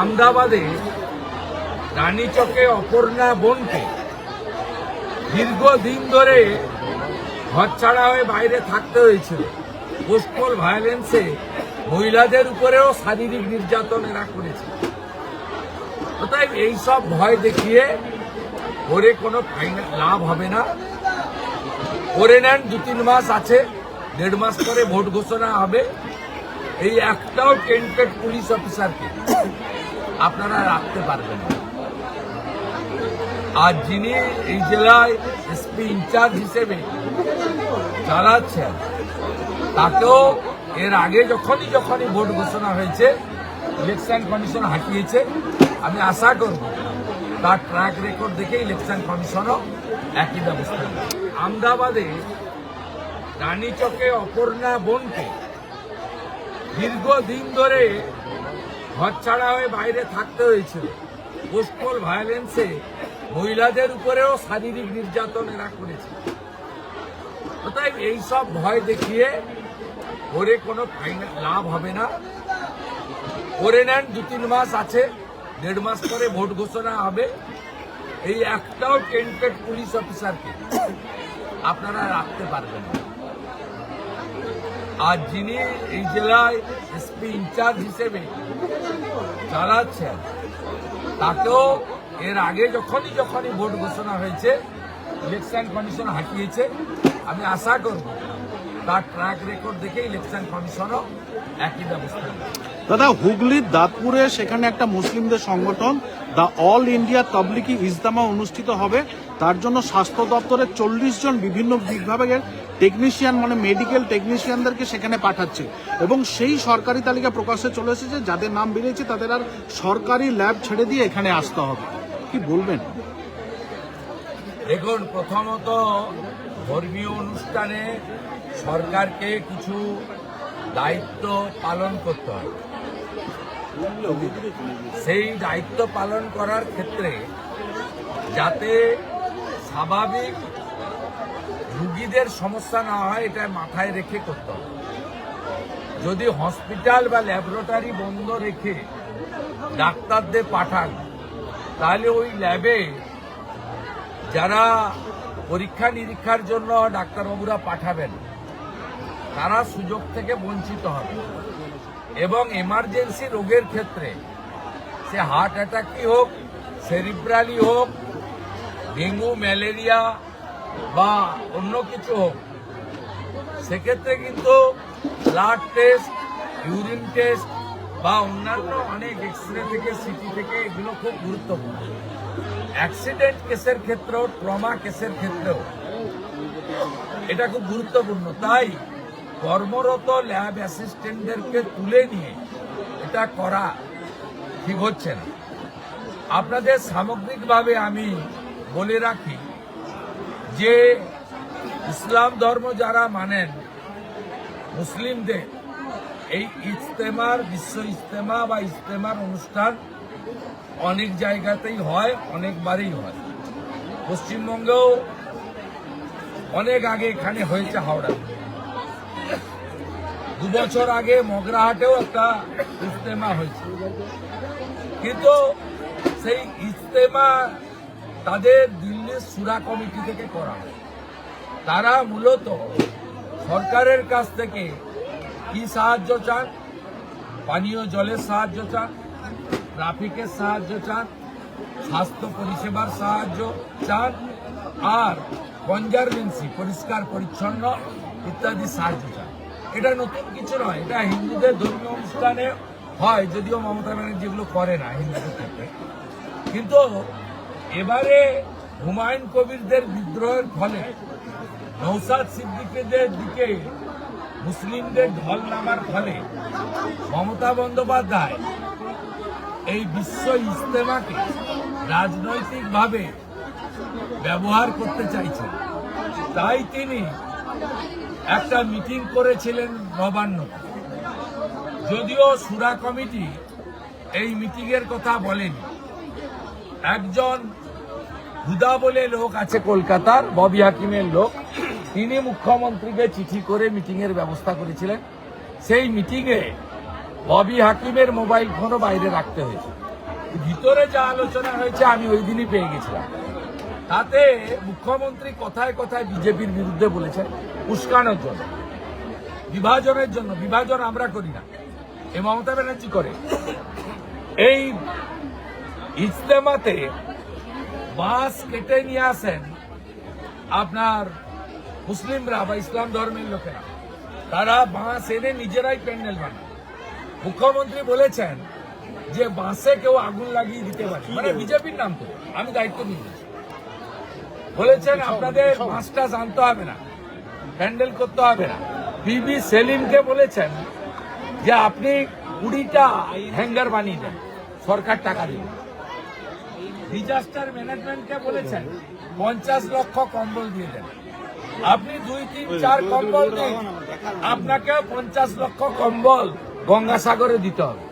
আমদাবাদে রানীচকে অপর্ণা বোনকে দীর্ঘদিন ধরে ঘর ছাড়া হয়ে বাইরে থাকতে হয়েছিল। পোস্টাল ভায়োলেন্সে মহিলাদের উপরেও শারীরিক নির্যাতন এরা করেছে। অতএব এইসব ভয় দেখিয়ে করে কোনো লাভ হবে না। করে নেন, 2-3 মাস আছে, 1.5 মাস পরে ভোট ঘোষণা হবে। এই একটাও টেন্টেড পুলিশ অফিসারকে আপনারা রাখতে পারবেন না। আর যিনি এই জেলায় এসপি ইনচার্জ হিসেবে চালাচ্ছেন, তাকেও এর আগে যখনই ভোট ঘোষণা হয়েছে ইলেকশন কমিশন হাঁটিয়েছে। আমি আশা করব তার ট্র্যাক রেকর্ড দেখে ইলেকশন কমিশনও একই ব্যবস্থা নেবে। আমদাবাদে রানীচকে অপর্ণা বোনকে দীর্ঘদিন ধরে ঘর ছাড়া হয়ে বাইরে থাকতে হয়েছিল। পোস্টাল ভায়োলেন্সে মহিলাদের উপরেও শারীরিক নির্যাতন এরা করেছে। অতএব এইসব ভয় দেখিয়ে করে কোনো লাভ হবে না। করে নেন, 2-3 মাস আছে, 1.5 মাস পরে ভোট ঘোষণা হবে। এই একটাও টেন্টেড পুলিশ অফিসারকে আপনারা রাখতে পারবেন না। আর যিনি এই জেলায় এসপি ইনচার্জ হিসেবে চালাচ্ছেন, তাকেও এর আগে যখনই ভোট ঘোষণা হয়েছে ইলেকশন কমিশন হাঁটিয়েছে। আমি আশা করব তার ট্র্যাক রেকর্ড দেখে ইলেকশন কমিশনও একই ব্যবস্থা নেবে। দাদা, হুগলির দাঁতপুরে সেখানে একটা মুসলিমদের সংগঠন দ্য অল ইন্ডিয়া তাবলিগি ইজতেমা অনুষ্ঠিত হবে। তার জন্য স্বাস্থ্য দপ্তরের 40 জন বিভিন্ন বিভাগের টেকনিশিয়ান, মানে মেডিকেল টেকনিশিয়ানদেরকে সেখানে পাঠাচ্ছে এবং সেই সরকারি তালিকা প্রকাশে চলে এসেছে। যাদের নাম বেরিয়েছে তাদের আর সরকারি ল্যাব ছেড়ে দিয়ে এখানে আসতে হবে। কি বলবেন? দেখুন, প্রথমত ধর্মীয় অনুষ্ঠানে সরকারকে কিছু দায়িত্ব পালন করতে হবে। সেই দায়িত্ব পালন করার ক্ষেত্রে যাতে স্বাভাবিক রুগীদের সমস্যা না হয়, এটা মাথায় রেখে করতে হবে। যদি হসপিটাল বা ল্যাবরেটরি বন্ধ রেখে ডাক্তারদের পাঠান, তাহলে ওই ল্যাবে যারা পরীক্ষা নিরীক্ষার জন্য ডাক্তারবাবুরা পাঠাবেন, তারা সুযোগ থেকে বঞ্চিত হবে। এবং এমার্জেন্সি রোগের ক্ষেত্রে, সে হার্ট অ্যাটাকই হোক, সেরিব্রালি হোক, ডেঙ্গু, ম্যালেরিয়া বা অন্য কিছু হোক, সেক্ষেত্রে কিন্তু ব্লাড টেস্ট, ইউরিন টেস্ট বা অন্যান্য অনেক এক্সরে থেকে, সিটি থেকে, এগুলো খুব গুরুত্বপূর্ণ। অ্যাক্সিডেন্ট কেসের ক্ষেত্রেও, ট্রমা কেসের ক্ষেত্রেও এটা খুব গুরুত্বপূর্ণ। তাই কর্মরত ল্যাব অ্যাসিস্ট্যান্টদেরকে তুলে নিয়ে এটা করা ঠিক হচ্ছে না। আপনাদের সামগ্রিকভাবে আমি বলে রাখি যে ইসলাম ধর্ম যারা মানেন, মুসলিমদের এই ইজতেমার, বিশ্ব ইজতেমা বা ইজতেমার অনুষ্ঠান অনেক জায়গাতেই হয়, অনেকবারই হয়। পশ্চিমবঙ্গেও অনেক আগে এখানে হয়েছে, হাওড়া। 2 বছর আগে মগরাহাটেও একটা ইজতেমা হয়েছে। কিন্তু সেই ইজতেমা তাদের দিল্লির সুরা কমিটি থেকে করা হয়। তারা মূলত সরকারের কাছ থেকে কি সাহায্য চান? পানীয় জলের সাহায্য চান, ট্রাফিকের সাহায্য চান, স্বাস্থ্য পরিষেবার সাহায্য চান, আর কনজারভেন্সি, পরিষ্কার পরিচ্ছন্ন ইত্যাদি সাহায্য চান। এটা নতুন কিছু নয়, এটা হিন্দুদের ধর্মীয় অনুষ্ঠানে হয়, যদিও মমতা ব্যানার্জি যেগুলো করে না হিন্দুদের ক্ষেত্রে। কিন্তু এবারে হুমায়ুন কবিরদের বিদ্রোহের ফলে নওশাদ সিদ্দিকীদের দিকে মুসলিমদের ঢল নামার ফলে মমতা বন্দ্যোপাধ্যায় এই বিশ্ব ইজতেমাকে রাজনৈতিকভাবে ব্যবহার করতে চাইছেন। তাই তিনি একটা মিটিং করেছিলেন নবান্ন। যদিও সুরা কমিটি এই মিটিংয়ের কথা বলেনি, একজন হুদা বলে লোক আছে কলকাতার, ববি হাকিমের লোক, তিনি মুখ্যমন্ত্রীকে চিঠি করে মিটিংয়ের ব্যবস্থা করেছিলেন। সেই মিটিংয়ে ববি হাকিমের মোবাইল ফোনও বাইরে রাখতে হয়েছে। ভিতরে যা আলোচনা হয়েছে আমি ওই দিনই পেয়ে গেছিলাম। তাতে মুখ্যমন্ত্রী কথায় কথায় বিজেপির বিরুদ্ধে বলেছেন উস্কানোর জন্য, বিভাজনের জন্য। বিভাজন আমরা করি না, এ মমতা ব্যানার্জি করে। এই ইজতেমাতে বাঁশ কেটে নিয়ে আসেন আপনার মুসলিমরা বা ইসলাম ধর্মের লোকেরা, তারা বাঁশ এনে নিজেরাই প্যান্ডেল বানায়। মুখ্যমন্ত্রী বলেছেন যে বাঁশে কেউ আগুন লাগিয়ে দিতে পারে, মানে বিজেপির নাম করে। আমি দায়িত্ব নিয়েছি, বলেছেন আপনাদের বাঁশটা জানতে হবে না, প্যান্ডেল করতে হবে না। পিবি সেলিমকে বলেছেন যে আপনি 20টা হ্যাঙ্গার বানিয়ে দেন, সরকার টাকা দিবে। ডিজাস্টার ম্যানেজমেন্টকে বলেছেন 50 লক্ষ কম্বল দিয়ে দেন। আপনি 2, 3, 4 কম্বল দিন, আপনাকে 50 লক্ষ কম্বল গঙ্গাসাগরে দিতে হবে।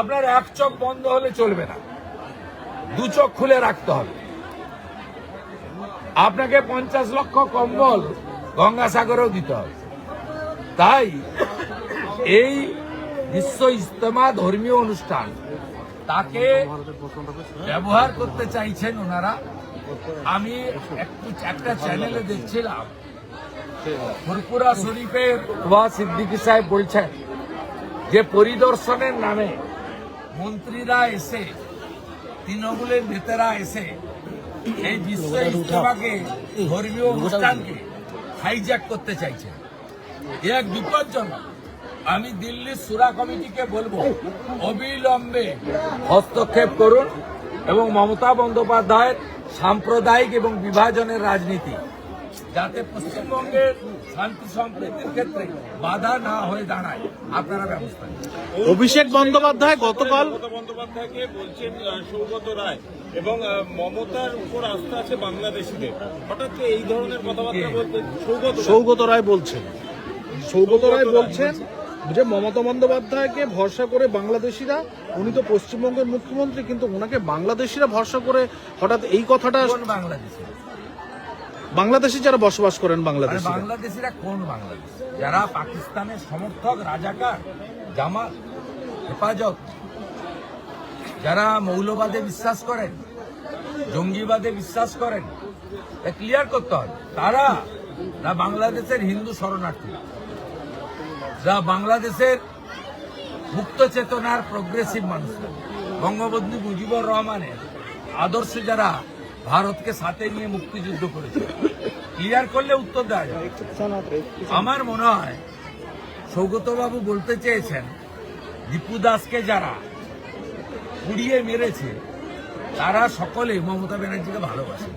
আপনার এক চোখ বন্ধ হলে চলবে না, 2 চোখ খুলে রাখতে হবে। আপনাকে 50 লক্ষ কম্বল গঙ্গাসাগরেও দিতে হবে। তাই এই বিশ্ব ইজতেমা ধর্মীয় অনুষ্ঠান, তাকে ব্যবহার করতে চাইছেন ওনারা। আমি একটা চ্যানেলে দেখছিলাম, ফুরপুরা শরীফের ওয়াজ সিদ্দিকী সাহেব বলছেন যে পরিদর্শনের নামে মন্ত্রীরা এসে, তৃণমূলের নেতারা এসে এই বিশ্ব ইজতেমাকে, ধর্মীয় অনুষ্ঠানকে হাইজ্যাক করতে চাইছেন। এ এক বিপজ্জনক। আমি দিল্লির সুরা কমিটিকে বলবো অবিলম্বে হস্তক্ষেপ করুন এবং মমতা বন্দ্যোপাধ্যায়ের সাম্প্রদায়িক এবং বিভাজনের রাজনীতি যাতে পশ্চিমবঙ্গের শান্তি সম্প্রীতির ক্ষেত্রে বাধা না হয়ে দাঁড়ায়, আপনারা ব্যবস্থা নিন। অভিষেক বন্দ্যোপাধ্যায় গতকাল বন্দ্যোপাধ্যায়কে বলছেন সৌগত রায় এবং মমতার উপর আস্থা আছে বাংলাদেশিদের, হঠাৎ এই ধরনের কথাবার্তা বলতে সৌগত রায় বলছেন যে মমতা বন্দ্যোপাধ্যায়কে ভরসা করে বাংলাদেশিরা, উনি তো পশ্চিমবঙ্গের মুখ্যমন্ত্রী, কিন্তু ওনাকে বাংলাদেশিরা ভরসা করে হঠাৎ এই কথাটা। কোন বাংলাদেশি? বাংলাদেশি যারা বসবাস করেন বাংলাদেশে। বাংলাদেশিরা কোন বাংলাদেশ? যারা পাকিস্তানের সমর্থক, রাজাকার, জামাত, হেফাজত, যারা মৌলবাদে বিশ্বাস করেন, জঙ্গিবাদে বিশ্বাস করেন, ক্লিয়ার করতে হবে। তারা না বাংলাদেশের হিন্দু শরণার্থী, যা বাংলাদেশের মুক্ত চেতনার প্রগ্রেসিভ মানুষ, বঙ্গবন্ধু মুজিবুর রহমানের আদর্শে যারা ভারতকে সাথে নিয়ে মুক্তিযুদ্ধ করেছে, ক্লিয়ার করলে উত্তর দেওয়া যাবে। আমার মনে হয় সৌগতবাবু বলতে চেয়েছেন দীপু দাসকে যারা পুড়িয়ে মেরেছে তারা সকলে মমতা ব্যানার্জিকে ভালোবাসে।